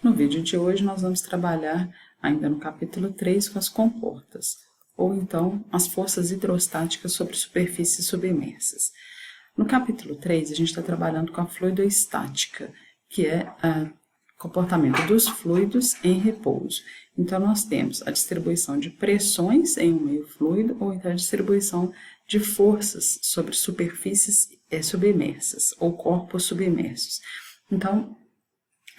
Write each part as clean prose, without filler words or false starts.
No vídeo de hoje nós vamos trabalhar ainda no capítulo 3 com as comportas, ou então as forças hidrostáticas sobre superfícies submersas. No capítulo 3 a gente está trabalhando com a fluidoestática, que é o comportamento dos fluidos em repouso. Então nós temos a distribuição de pressões em um meio fluido, ou então a distribuição de forças sobre superfícies submersas, ou corpos submersos. Então,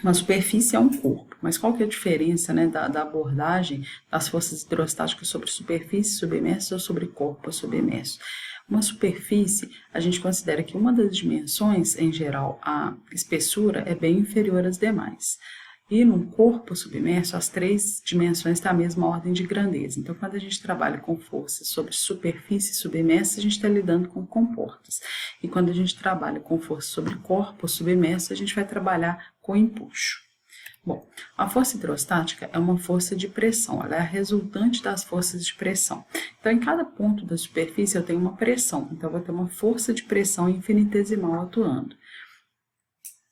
uma superfície é um corpo, mas qual que é a diferença, né, da abordagem das forças hidrostáticas sobre superfície submersa ou sobre corpo submerso? Uma superfície, a gente considera que uma das dimensões, em geral, a espessura é bem inferior às demais. E num corpo submerso, as três dimensões têm a mesma ordem de grandeza. Então, quando a gente trabalha com forças sobre superfície submersa, a gente está lidando com comportas. E quando a gente trabalha com força sobre corpo submerso, a gente vai trabalhar com empuxo. Bom, a força hidrostática é uma força de pressão, ela é a resultante das forças de pressão. Então, em cada ponto da superfície eu tenho uma pressão, então eu vou ter uma força de pressão infinitesimal atuando.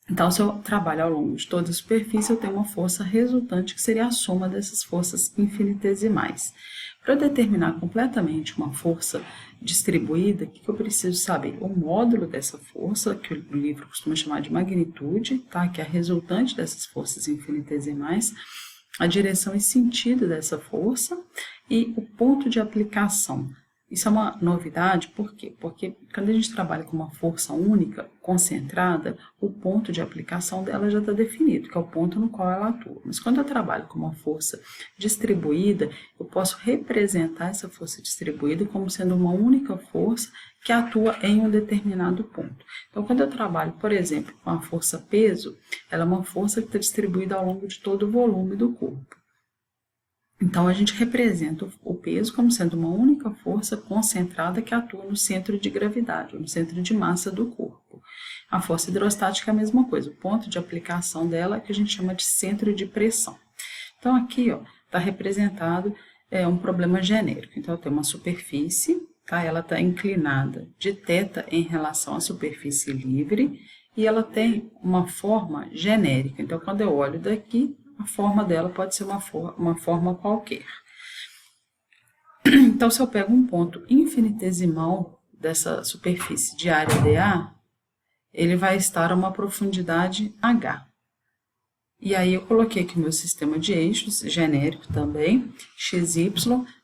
Então, se eu trabalho ao longo de toda a superfície, eu tenho uma força resultante, que seria a soma dessas forças infinitesimais. Para eu determinar completamente uma força distribuída, o que eu preciso saber? O módulo dessa força, que o livro costuma chamar de magnitude, tá? Que é a resultante dessas forças infinitesimais, a direção e sentido dessa força e o ponto de aplicação. Isso é uma novidade, por quê? Porque quando a gente trabalha com uma força única, concentrada, o ponto de aplicação dela já está definido, que é o ponto no qual ela atua. Mas quando eu trabalho com uma força distribuída, eu posso representar essa força distribuída como sendo uma única força que atua em um determinado ponto. Então, quando eu trabalho, por exemplo, com a força peso, ela é uma força que está distribuída ao longo de todo o volume do corpo. Então, a gente representa o peso como sendo uma única força concentrada que atua no centro de gravidade, no centro de massa do corpo. A força hidrostática é a mesma coisa, o ponto de aplicação dela é que a gente chama de centro de pressão. Então, aqui está representado um problema genérico. Então, eu tenho uma superfície, tá? Ela está inclinada de θ em relação à superfície livre e ela tem uma forma genérica. Então, quando eu olho daqui, a forma dela pode ser uma forma qualquer. Então, se eu pego um ponto infinitesimal dessa superfície de área dA, ele vai estar a uma profundidade h. E aí eu coloquei aqui o meu sistema de eixos, genérico também, xy,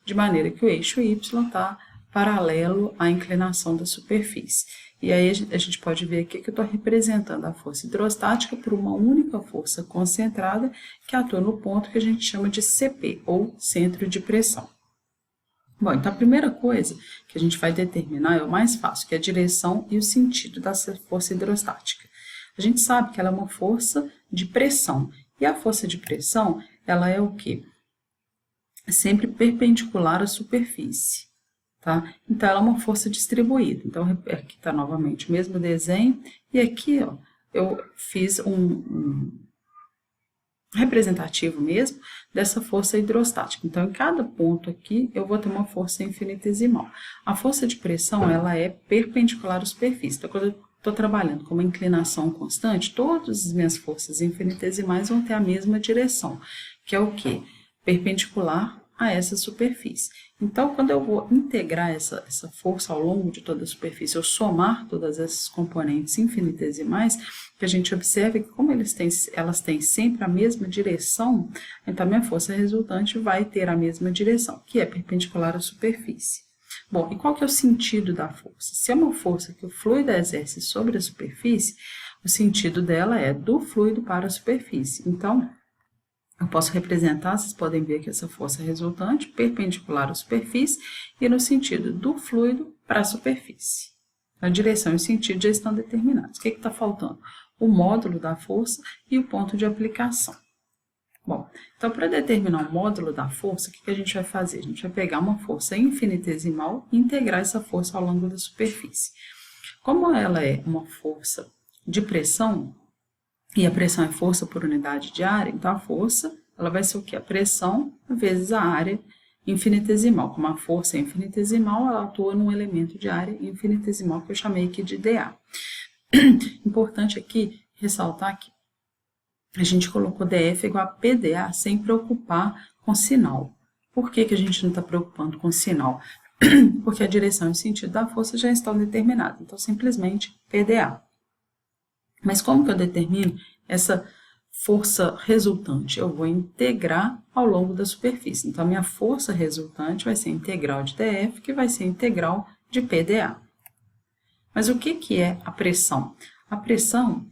de maneira que o eixo y está paralelo à inclinação da superfície. E aí a gente pode ver aqui que eu estou representando a força hidrostática por uma única força concentrada que atua no ponto que a gente chama de CP, ou centro de pressão. Bom, então a primeira coisa que a gente vai determinar é o mais fácil, que é a direção e o sentido dessa força hidrostática. A gente sabe que ela é uma força de pressão, e a força de pressão, ela é o quê? É sempre perpendicular à superfície. Tá? Então, ela é uma força distribuída. Então, aqui está novamente o mesmo desenho. E aqui, eu fiz um representativo mesmo dessa força hidrostática. Então, em cada ponto aqui, eu vou ter uma força infinitesimal. A força de pressão, ela é perpendicular à superfície. Então, quando eu estou trabalhando com uma inclinação constante, todas as minhas forças infinitesimais vão ter a mesma direção, que é o quê? Perpendicular a essa superfície. Então, quando eu vou integrar essa força ao longo de toda a superfície, eu somar todas essas componentes infinitesimais, que a gente observa que como elas têm sempre a mesma direção, então a minha força resultante vai ter a mesma direção, que é perpendicular à superfície. Bom, e qual que é o sentido da força? Se é uma força que o fluido exerce sobre a superfície, o sentido dela é do fluido para a superfície. Então, eu posso representar, vocês podem ver que essa força resultante perpendicular à superfície e no sentido do fluido para a superfície. A direção e o sentido já estão determinados. O que está faltando? O módulo da força e o ponto de aplicação. Bom, então para determinar o módulo da força, o que a gente vai fazer? A gente vai pegar uma força infinitesimal e integrar essa força ao longo da superfície. Como ela é uma força de pressão, e a pressão é força por unidade de área, então a força ela vai ser o quê? A pressão vezes a área infinitesimal. Como a força é infinitesimal, ela atua num elemento de área infinitesimal que eu chamei aqui de dA. Importante aqui ressaltar que a gente colocou DF igual a PDA sem preocupar com sinal. Por que a gente não está preocupando com sinal? Porque a direção e o sentido da força já estão determinados. Então, simplesmente PDA. Mas como que eu determino essa força resultante? Eu vou integrar ao longo da superfície. Então, a minha força resultante vai ser integral de DF, que vai ser integral de PDA. Mas o que é a pressão? A pressão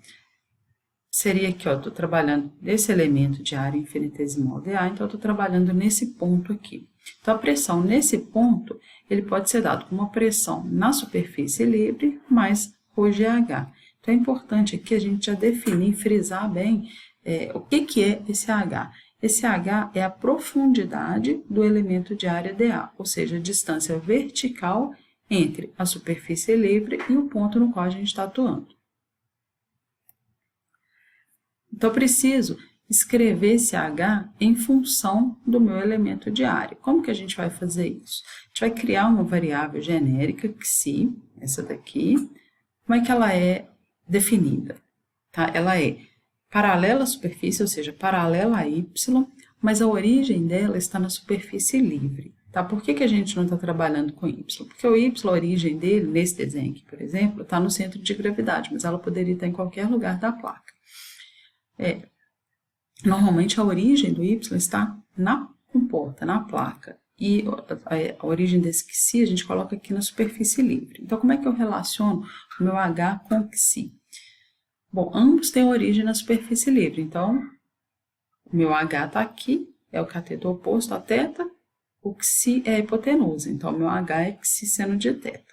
seria aqui, ó, estou trabalhando nesse elemento de área infinitesimal dA, então eu estou trabalhando nesse ponto aqui. Então, a pressão nesse ponto, ele pode ser dado como uma pressão na superfície livre mais ρgH. Então, é importante aqui a gente já definir, frisar bem o que é esse H. Esse H é a profundidade do elemento de área dA, ou seja, a distância vertical entre a superfície livre e o ponto no qual a gente está atuando. Então, eu preciso escrever esse H em função do meu elemento de área. Como que a gente vai fazer isso? A gente vai criar uma variável genérica, xi, essa daqui. Como é que ela é definida? Tá? Ela é paralela à superfície, ou seja, paralela a y, mas a origem dela está na superfície livre. Tá? Por que a gente não está trabalhando com y? Porque o y, a origem dele, nesse desenho aqui, por exemplo, está no centro de gravidade, mas ela poderia estar em qualquer lugar da placa. Normalmente a origem do y está na comporta, na placa. E a origem desse xi a gente coloca aqui na superfície livre. Então, como é que eu relaciono o meu H com o xi? Bom, ambos têm origem na superfície livre. Então, o meu H está aqui, é o cateto oposto a θ. O xi é a hipotenusa. Então, o meu H é xi seno de θ.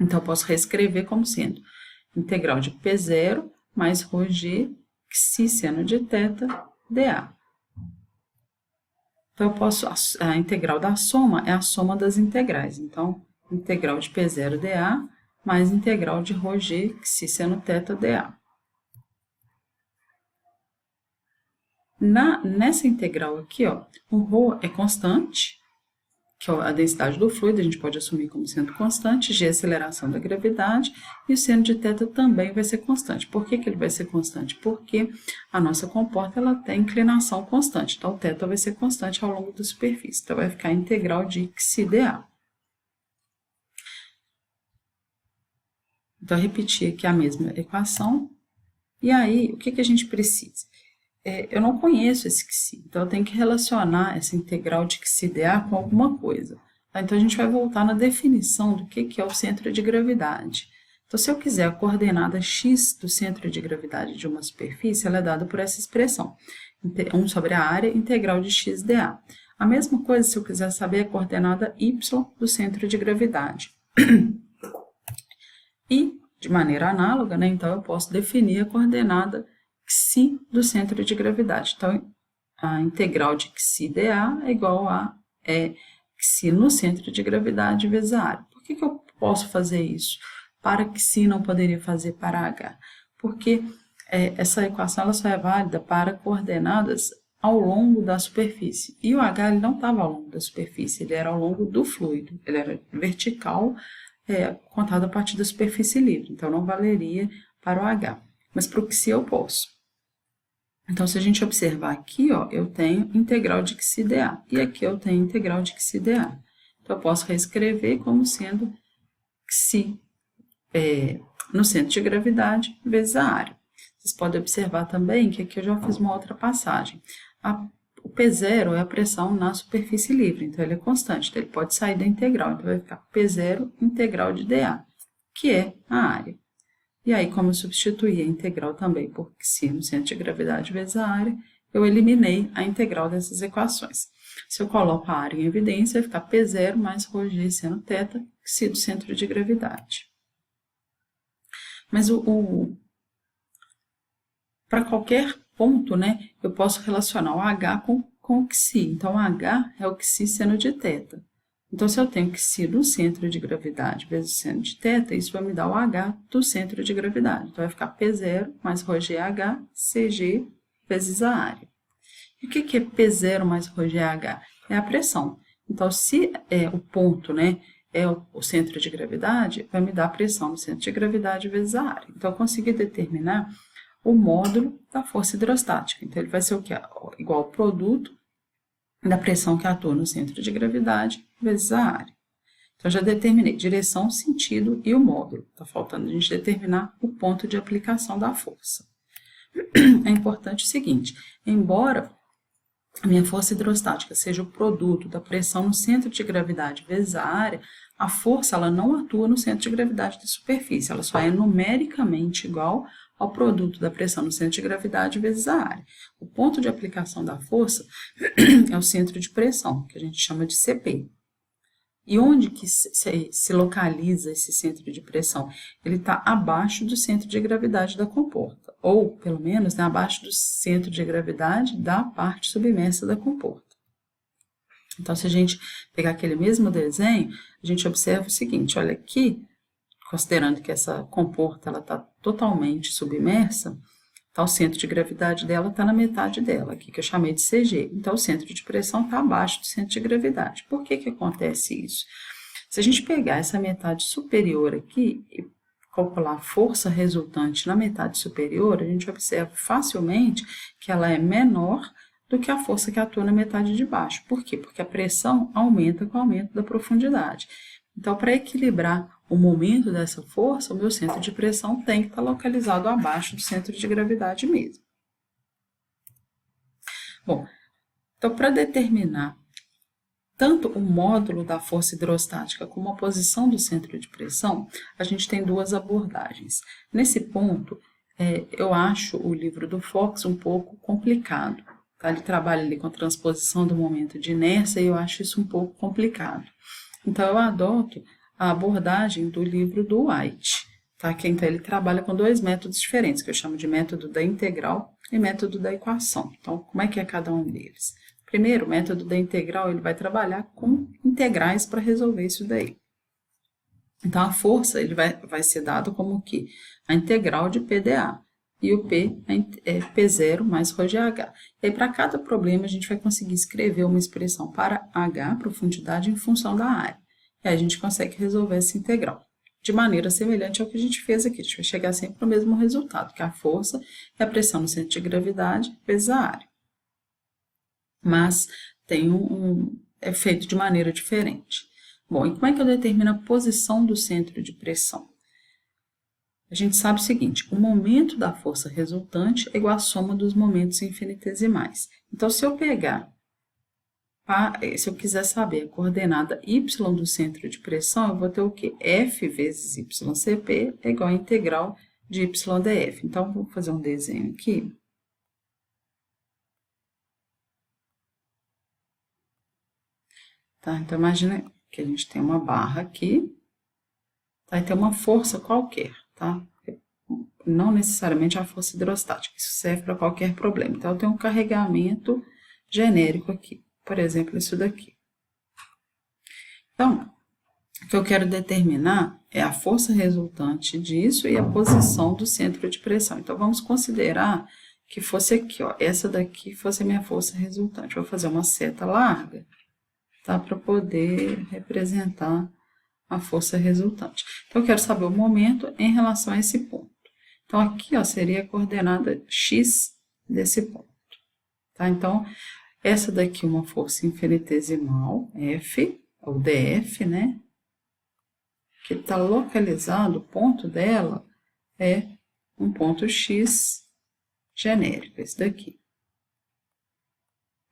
Então, eu posso reescrever como sendo integral de P0 mais ρg xi seno de θ dA. Então, eu posso, a integral da soma é a soma das integrais. Então, integral de P0 dA mais integral de ρg xi seno θ dA. Nessa integral aqui, ó, o ρ é constante, que é a densidade do fluido, a gente pode assumir como sendo constante, g é a aceleração da gravidade, e o seno de θ também vai ser constante. Por que ele vai ser constante? Porque a nossa comporta ela tem inclinação constante, então o θ vai ser constante ao longo da superfície, então vai ficar a integral de xi dA. Então, repetir aqui a mesma equação, e aí, o que a gente precisa? Eu não conheço esse xi, então eu tenho que relacionar essa integral de xi dA com alguma coisa. Tá? Então, a gente vai voltar na definição do que é o centro de gravidade. Então, se eu quiser a coordenada x do centro de gravidade de uma superfície, ela é dada por essa expressão, 1 sobre a área integral de x dA. A mesma coisa se eu quiser saber a coordenada y do centro de gravidade. E, de maneira análoga, né, então eu posso definir a coordenada xi do centro de gravidade. Então, a integral de xi dA é igual a xi no centro de gravidade vezes a área. Por que eu posso fazer isso? Para xi não poderia fazer para h? Porque essa equação ela só é válida para coordenadas ao longo da superfície. E o h ele não estava ao longo da superfície, ele era ao longo do fluido, ele era vertical, contado a partir da superfície livre. Então, não valeria para o h. Mas para o xi eu posso. Então, se a gente observar aqui, ó, eu tenho integral de xi dA. E aqui eu tenho integral de xi dA. Então, eu posso reescrever como sendo xi no centro de gravidade vezes a área. Vocês podem observar também que aqui eu já fiz uma outra passagem. O P0 é a pressão na superfície livre, então ele é constante. Então, ele pode sair da integral. Então, vai ficar P0 integral de dA, que é a área. E aí, como eu substituí a integral também por xi no centro de gravidade vezes a área, eu eliminei a integral dessas equações. Se eu coloco a área em evidência, vai ficar P0 mais ρg seno θ, xi do centro de gravidade. Mas para qualquer ponto, né, eu posso relacionar o h com o xi. Então, o h é o xi seno de θ. Então, se eu tenho xi no centro de gravidade vezes o seno de θ, isso vai me dar o h do centro de gravidade. Então, vai ficar P0 mais ρgh, Cg, vezes a área. E o que é P0 mais ρgh? É a pressão. Então, se o ponto, né, é o centro de gravidade, vai me dar a pressão no centro de gravidade vezes a área. Então, eu consegui determinar o módulo da força hidrostática. Então, ele vai ser o quê? Igual ao produto da pressão que atua no centro de gravidade vezes a área. Então, já determinei direção, sentido e o módulo. Está faltando a gente determinar o ponto de aplicação da força. É importante o seguinte, embora a minha força hidrostática seja o produto da pressão no centro de gravidade vezes a área, a força ela não atua no centro de gravidade da superfície, ela só é numericamente igual ao produto da pressão no centro de gravidade vezes a área. O ponto de aplicação da força é o centro de pressão, que a gente chama de CP. E onde que se localiza esse centro de pressão? Ele está abaixo do centro de gravidade da comporta, ou, pelo menos, né, abaixo do centro de gravidade da parte submersa da comporta. Então, se a gente pegar aquele mesmo desenho, a gente observa o seguinte, olha aqui, considerando que essa comporta está totalmente submersa, então, o centro de gravidade dela está na metade dela, aqui que eu chamei de CG. Então, o centro de pressão está abaixo do centro de gravidade. Por que que acontece isso? Se a gente pegar essa metade superior aqui e calcular a força resultante na metade superior, a gente observa facilmente que ela é menor do que a força que atua na metade de baixo. Por quê? Porque a pressão aumenta com o aumento da profundidade. Então, para equilibrar o momento dessa força, o meu centro de pressão tem que estar localizado abaixo do centro de gravidade mesmo. Bom, então para determinar tanto o módulo da força hidrostática como a posição do centro de pressão, a gente tem duas abordagens. Nesse ponto, eu acho o livro do Fox um pouco complicado. Tá? Ele trabalha ali com a transposição do momento de inércia e eu acho isso um pouco complicado. Então, eu adoto a abordagem do livro do White, tá? Que então ele trabalha com dois métodos diferentes, que eu chamo de método da integral e método da equação. Então, como é que é cada um deles? Primeiro, o método da integral, ele vai trabalhar com integrais para resolver isso daí. Então, a força ele vai ser dado como que a integral de P dA. E o P é P0 mais ρ de H. E aí, para cada problema, a gente vai conseguir escrever uma expressão para H, profundidade, em função da área. E aí a gente consegue resolver essa integral. De maneira semelhante ao que a gente fez aqui. A gente vai chegar sempre no mesmo resultado, que a força é a pressão no centro de gravidade vezes a área. Mas tem é feito de maneira diferente. Bom, e como é que eu determino a posição do centro de pressão? A gente sabe o seguinte, o momento da força resultante é igual à soma dos momentos infinitesimais. Então, se eu quiser saber a coordenada y do centro de pressão, eu vou ter o quê? F vezes yCp é igual à integral de y df. Então, vou fazer um desenho aqui. Tá? Então, imagina que a gente tem uma barra aqui, tá? E tem uma força qualquer, tá? Não necessariamente a força hidrostática, isso serve para qualquer problema. Então, eu tenho um carregamento genérico aqui, por exemplo, isso daqui. Então, o que eu quero determinar é a força resultante disso e a posição do centro de pressão. Então, vamos considerar que fosse aqui, ó, essa daqui fosse a minha força resultante. Vou fazer uma seta larga, tá, para poder representar a força resultante. Então, eu quero saber o momento em relação a esse ponto. Então, aqui, ó, seria a coordenada x desse ponto. Tá? Então, essa daqui é uma força infinitesimal, F, ou dF, né? Que está localizado, o ponto dela é um ponto x genérico, esse daqui.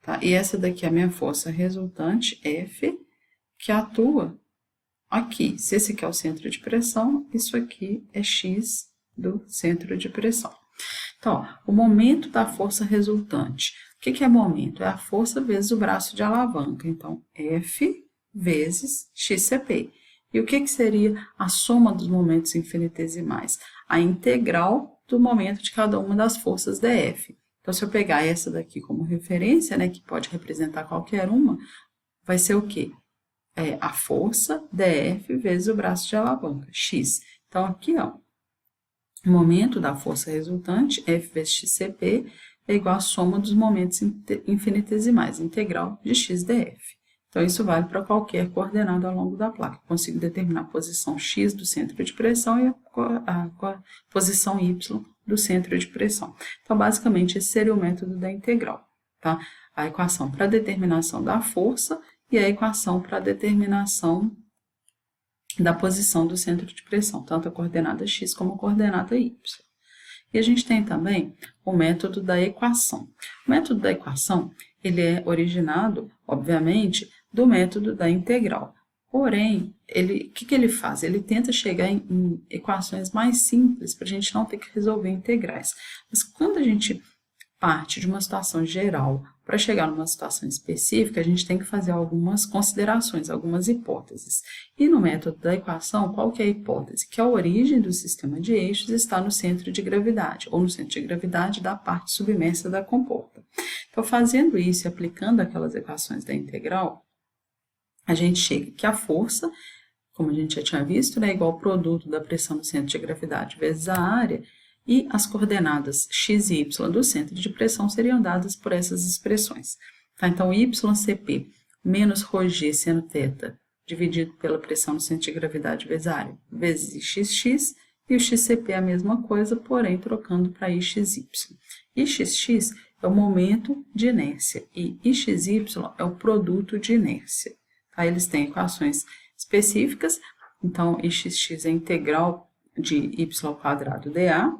Tá? E essa daqui é a minha força resultante, F, que atua aqui. Se esse aqui é o centro de pressão, isso aqui é x do centro de pressão. Então, ó, o momento da força resultante. O que é momento? É a força vezes o braço de alavanca. Então, F vezes XCP. E o que seria a soma dos momentos infinitesimais? A integral do momento de cada uma das forças dF. Então, se eu pegar essa daqui como referência, né, que pode representar qualquer uma, vai ser o quê? A força dF vezes o braço de alavanca, X. Então, aqui, ó, o momento da força resultante, F vezes XCP, é igual à soma dos momentos infinitesimais, integral de x df. Então, isso vale para qualquer coordenada ao longo da placa. Eu consigo determinar a posição x do centro de pressão e a posição y do centro de pressão. Então, basicamente, esse seria o método da integral, tá? A equação para determinação da força e a equação para determinação da posição do centro de pressão, tanto a coordenada x como a coordenada y. E a gente tem também o método da equação. O método da equação, ele é originado, obviamente, do método da integral. Porém, o que ele faz? Ele tenta chegar em equações mais simples para a gente não ter que resolver integrais. Mas quando a gente parte de uma situação geral para chegar numa situação específica, a gente tem que fazer algumas considerações, algumas hipóteses. E no método da equação, qual que é a hipótese? Que a origem do sistema de eixos está no centro de gravidade, ou no centro de gravidade da parte submersa da comporta. Então, fazendo isso e aplicando aquelas equações da integral, a gente chega que a força, como a gente já tinha visto, é igual ao produto da pressão no centro de gravidade vezes a área, e as coordenadas x e y do centro de pressão seriam dadas por essas expressões. Tá? Então, YCP menos ρg seno θ dividido pela pressão no centro de gravidade vezes a área, vezes IXX, e o XCP é a mesma coisa, porém trocando para IXY. IXX é o momento de inércia e IXY é o produto de inércia. Tá? Eles têm equações específicas, então IXX é a integral de y² dA,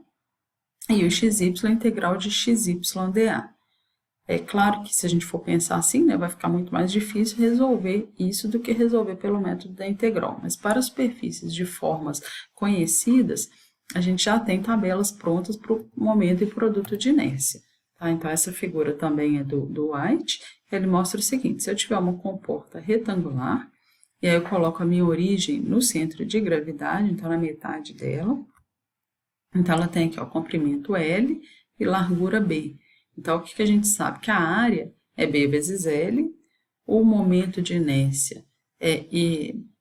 e o XY é a integral de XY dA. É claro que se a gente for pensar assim, né, vai ficar muito mais difícil resolver isso do que resolver pelo método da integral. Mas para superfícies de formas conhecidas, a gente já tem tabelas prontas para o momento e produto de inércia. Tá? Então, essa figura também é do White. Ele mostra o seguinte: se eu tiver uma comporta retangular, e aí eu coloco a minha origem no centro de gravidade, então na metade dela. Então, ela tem aqui o comprimento L e largura B. Então, o que a gente sabe? Que a área é B vezes L, o momento de inércia é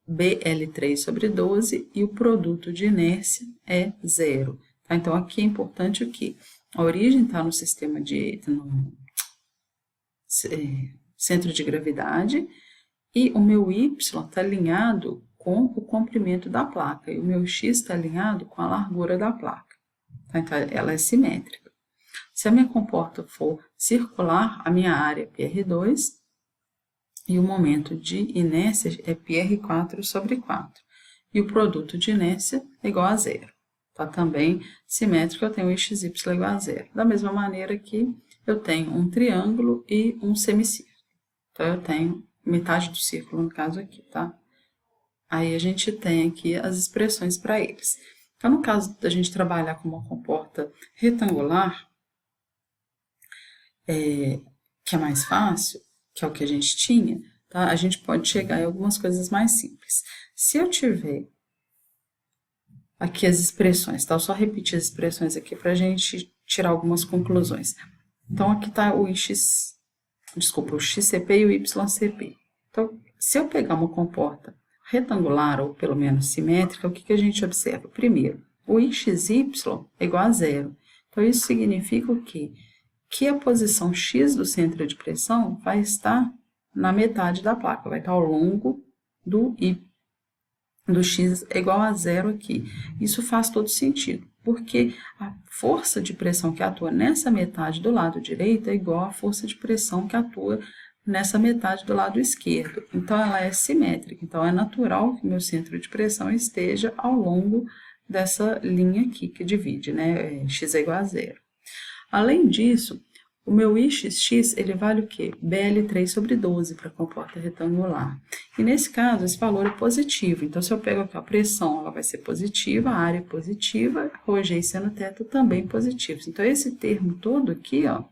BL3 sobre 12 e o produto de inércia é 0. Tá? Então, aqui é importante o quê? A origem está no sistema no centro de gravidade e o meu Y está alinhado com o comprimento da placa, e o meu x está alinhado com a largura da placa. Tá? Então, ela é simétrica. Se a minha comporta for circular, a minha área é PR2 e o momento de inércia é PR4 sobre 4. E o produto de inércia é igual a 0. Tá? Também simétrico, eu tenho o XY igual a 0. Da mesma maneira que eu tenho um triângulo e um semicírculo. Então, eu tenho metade do círculo, no caso aqui, tá? Aí a gente tem aqui as expressões para eles. Então, no caso da gente trabalhar com uma comporta retangular, que é mais fácil, que é o que a gente tinha, tá? A gente pode chegar em algumas coisas mais simples. Se eu tiver aqui as expressões, tá? Eu só repetir as expressões aqui para a gente tirar algumas conclusões. Então, aqui está o XCP e o YCP. Então, se eu pegar uma comporta retangular, ou pelo menos simétrica, o que a gente observa? Primeiro, o IXY é igual a 0. Então, isso significa o quê? Que a posição X do centro de pressão vai estar na metade da placa, vai estar ao longo do X é igual a 0 aqui. Isso faz todo sentido, porque a força de pressão que atua nessa metade do lado direito é igual à força de pressão que atua nessa metade do lado esquerdo. Então, ela é simétrica. Então, é natural que meu centro de pressão esteja ao longo dessa linha aqui que divide, né? X é igual a 0. Além disso, o meu IXX, ele vale o quê? BL3 sobre 12 para a comporta retangular. E nesse caso, esse valor é positivo. Então, se eu pego aqui a pressão, ela vai ser positiva, a área é positiva, ρg e seno θ também positivos. Então, esse termo todo aqui, ó,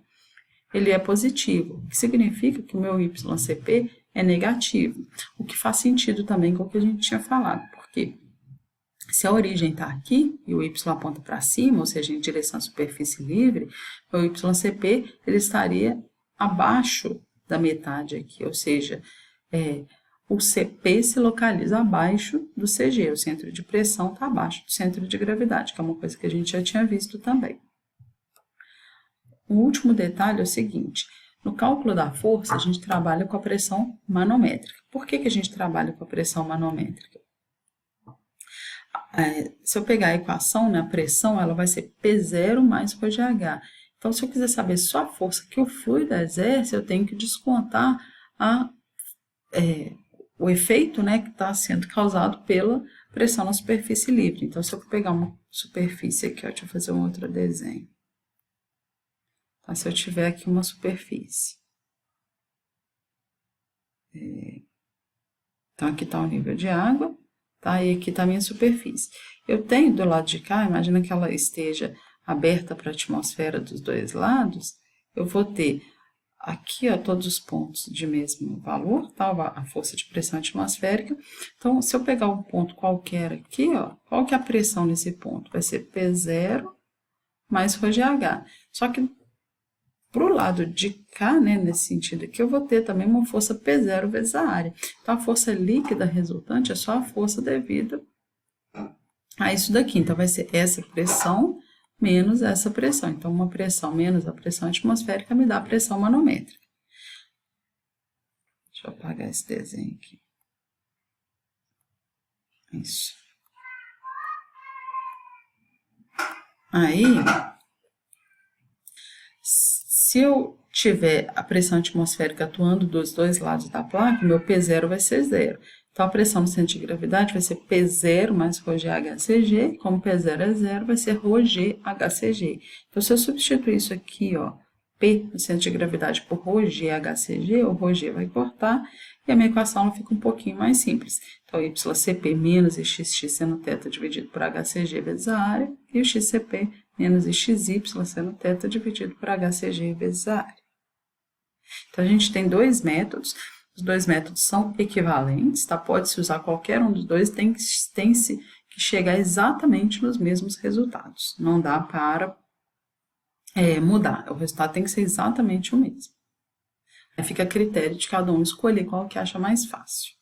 ele é positivo, o que significa que o meu YCP é negativo, o que faz sentido também com o que a gente tinha falado, porque se a origem está aqui e o Y aponta para cima, ou seja, em direção à superfície livre, o YCP ele estaria abaixo da metade aqui, ou seja, o CP se localiza abaixo do CG, o centro de pressão está abaixo do centro de gravidade, que é uma coisa que a gente já tinha visto também. O último detalhe é o seguinte: no cálculo da força, a gente trabalha com a pressão manométrica. Por que a gente trabalha com a pressão manométrica? se eu pegar a equação, né, a pressão, ela vai ser P0 mais ρgh. Então, se eu quiser saber só a força que o fluido exerce, eu tenho que descontar o efeito, né, que está sendo causado pela pressão na superfície livre. Então, se eu pegar uma superfície aqui, ó, deixa eu fazer um outro desenho. Tá, se eu tiver aqui uma superfície. Então, aqui está o nível de água, tá? E aqui está a minha superfície. Eu tenho do lado de cá, imagina que ela esteja aberta para a atmosfera dos dois lados, eu vou ter aqui, ó, todos os pontos de mesmo valor, tá? A força de pressão atmosférica. Então, se eu pegar um ponto qualquer aqui, ó, qual que é a pressão nesse ponto? Vai ser P0 mais ρgh. Só que para o lado de cá, né, nesse sentido aqui, eu vou ter também uma força P0 vezes a área. Então, a força líquida resultante é só a força devida a isso daqui. Então, vai ser essa pressão menos essa pressão. Então, uma pressão menos a pressão atmosférica me dá a pressão manométrica. Deixa eu apagar esse desenho aqui. Isso. Aí, se eu tiver a pressão atmosférica atuando dos dois lados da placa, meu P0 vai ser 0. Então, a pressão no centro de gravidade vai ser P0 mais ρgHCg, como P0 é 0, vai ser ρgHCg. Então, se eu substituir isso aqui, ó, P no centro de gravidade por ρgHCg, o ρg vai cortar, e a minha equação ela fica um pouquinho mais simples. Então, YCP menos xx seno θ dividido por HCg vezes a área, e o XCP menos XY seno θ dividido por HCg vezes a área. Então, a gente tem dois métodos. Os dois métodos são equivalentes, tá? Pode-se usar qualquer um dos dois, tem-se que chegar exatamente nos mesmos resultados. Não dá para mudar, o resultado tem que ser exatamente o mesmo. Aí fica a critério de cada um escolher qual que acha mais fácil.